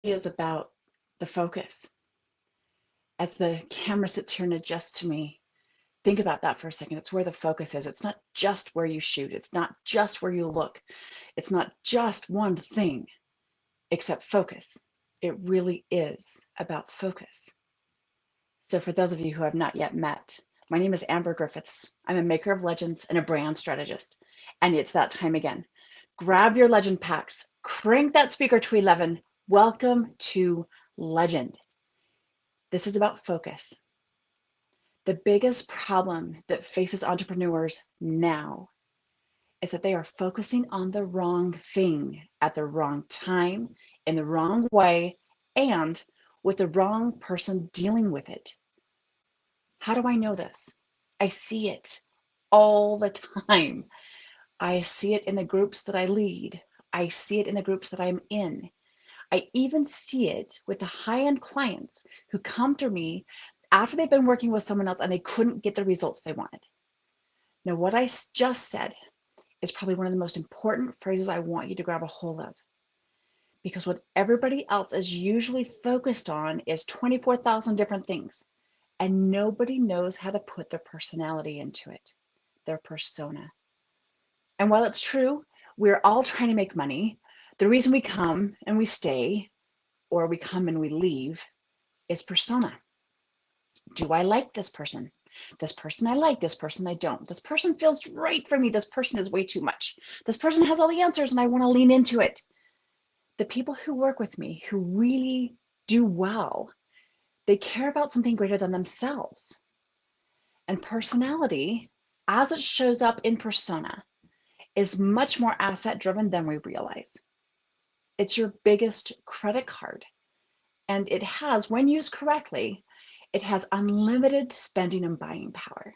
is about the focus. As the camera sits here and adjusts to me, think about that for a second. It's where the focus is. It's not just where you shoot. It's not just where you look. It's not just one thing except focus. It really is about focus. So for those of you who have not yet met, my name is Amber Griffiths. I'm a maker of legends and a brand strategist. And it's that time again. Grab your legend packs, crank that speaker to 11. Welcome to Legend. This is about focus. The biggest problem that faces entrepreneurs now is that they are focusing on the wrong thing at the wrong time, in the wrong way, and with the wrong person dealing with it. How do I know this? I see it all the time. I see it in the groups that I lead. I see it in the groups that I'm in. I even see it with the high-end clients who come to me after they've been working with someone else and they couldn't get the results they wanted. Now, what I just said is probably one of the most important phrases I want you to grab a hold of. Because what everybody else is usually focused on is 24,000 different things. And nobody knows how to put their personality into it, their persona. And while it's true, we're all trying to make money. The reason we come and we stay, or we come and we leave, is persona. Do I like this person? This person I like, this person I don't. This person feels right for me. This person is way too much. This person has all the answers and I want to lean into it. The people who work with me, who really do well, they care about something greater than themselves. And personality, as it shows up in persona, is much more asset driven than we realize. It's your biggest credit card. And it has, when used correctly, it has unlimited spending and buying power.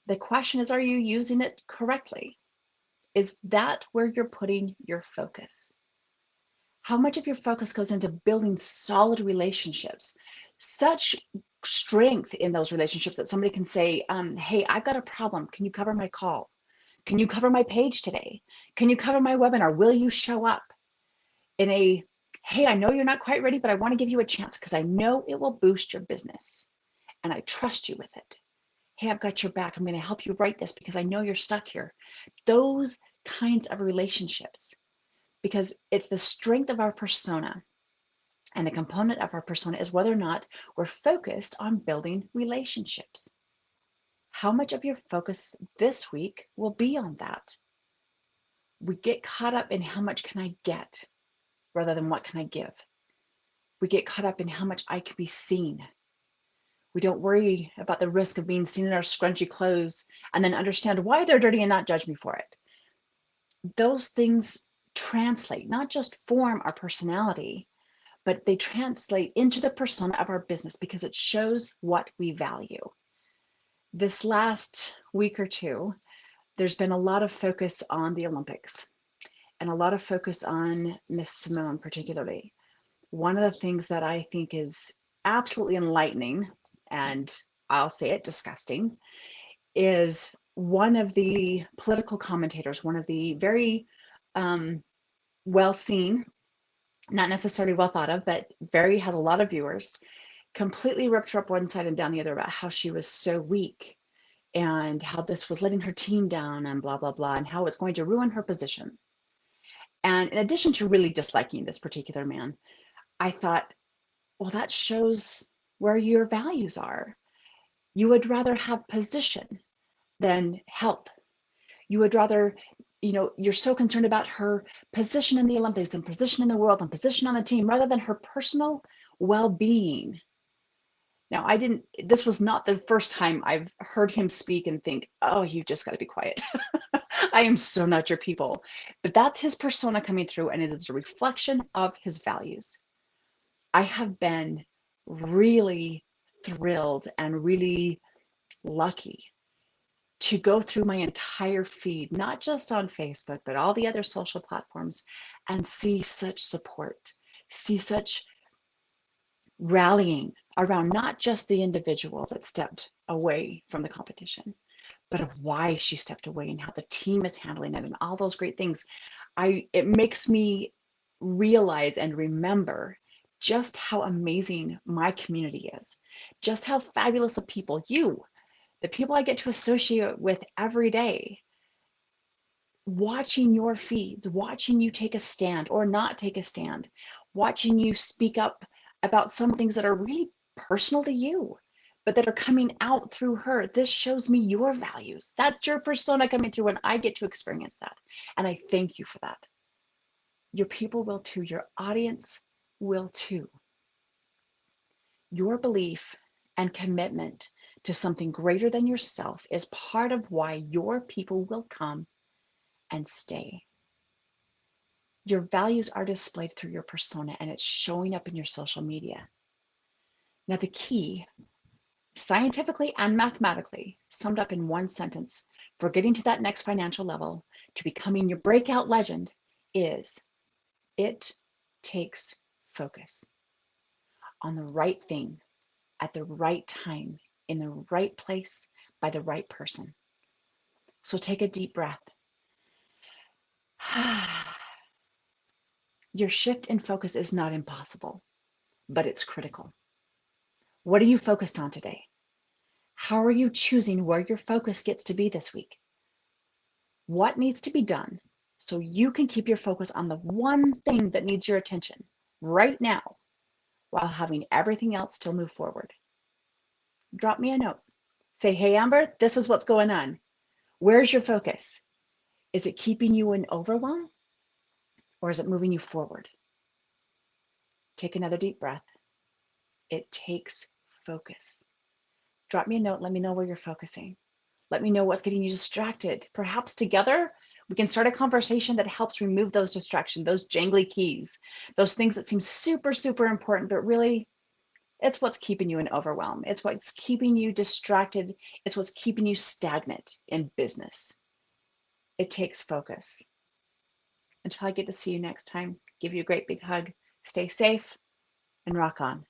The question is, are you using it correctly? Is that where you're putting your focus? How much of your focus goes into building solid relationships? Such strength in those relationships that somebody can say, hey, I've got a problem. Can you cover my call? Can you cover my page today? Can you cover my webinar? Will you show up? In a, hey, I know you're not quite ready, but I want to give you a chance because I know it will boost your business and I trust you with it. Hey, I've got your back. I'm going to help you write this because I know you're stuck here. Those kinds of relationships, because it's the strength of our persona. And a component of our persona is whether or not we're focused on building relationships. How much of your focus this week will be on that? We get caught up in how much can I get rather than what can I give. We get caught up in how much I can be seen. We don't worry about the risk of being seen in our scrunchy clothes and then understand why they're dirty and not judge me for it. Those things translate, not just form our personality, but they translate into the persona of our business because it shows what we value. This last week or two, there's been a lot of focus on the Olympics and a lot of focus on Miss Simone particularly. One of the things that I think is absolutely enlightening, and I'll say it, disgusting, is one of the political commentators, one of the very well seen, not necessarily well thought of, but very has a lot of viewers, completely ripped her up one side and down the other about how she was so weak and how this was letting her team down and blah, blah, blah, and how it's going to ruin her position. And in addition to really disliking this particular man, I thought, well, that shows where your values are. You would rather have position than health. You would rather, you're so concerned about her position in the Olympics and position in the world and position on the team rather than her personal well-being. Now, this was not the first time I've heard him speak and think, oh, you just got to be quiet. I am so not your people. But that's his persona coming through, and it is a reflection of his values. I have been really thrilled and really lucky to go through my entire feed, not just on Facebook, but all the other social platforms, and see such support, see such rallying around not just the individual that stepped away from the competition, but of why she stepped away and how the team is handling it and all those great things. It makes me realize and remember just how amazing my community is, just how fabulous of people, you, the people I get to associate with every day, watching your feeds, watching you take a stand or not take a stand, watching you speak up about some things that are really personal to you, but that are coming out through her. This shows me your values. That's your persona coming through, and I get to experience that. And I thank you for that. Your people will too, your audience will too. Your belief and commitment to something greater than yourself is part of why your people will come and stay. Your values are displayed through your persona and it's showing up in your social media. Now, the key, scientifically and mathematically, summed up in one sentence for getting to that next financial level, to becoming your breakout legend, is it takes focus on the right thing at the right time, in the right place, by the right person. So take a deep breath. Your shift in focus is not impossible, but it's critical. What are you focused on today? How are you choosing where your focus gets to be this week? What needs to be done so you can keep your focus on the one thing that needs your attention right now while having everything else still move forward? Drop me a note. Say, hey, Amber, this is what's going on. Where's your focus? Is it keeping you in overwhelm or is it moving you forward? Take another deep breath. It takes focus. Drop me a note. Let me know where you're focusing. Let me know what's getting you distracted. Perhaps together we can start a conversation that helps remove those distractions, those jangly keys, those things that seem super, super important, but really it's what's keeping you in overwhelm. It's what's keeping you distracted. It's what's keeping you stagnant in business. It takes focus. Until I get to see you next time, give you a great big hug. Stay safe and rock on.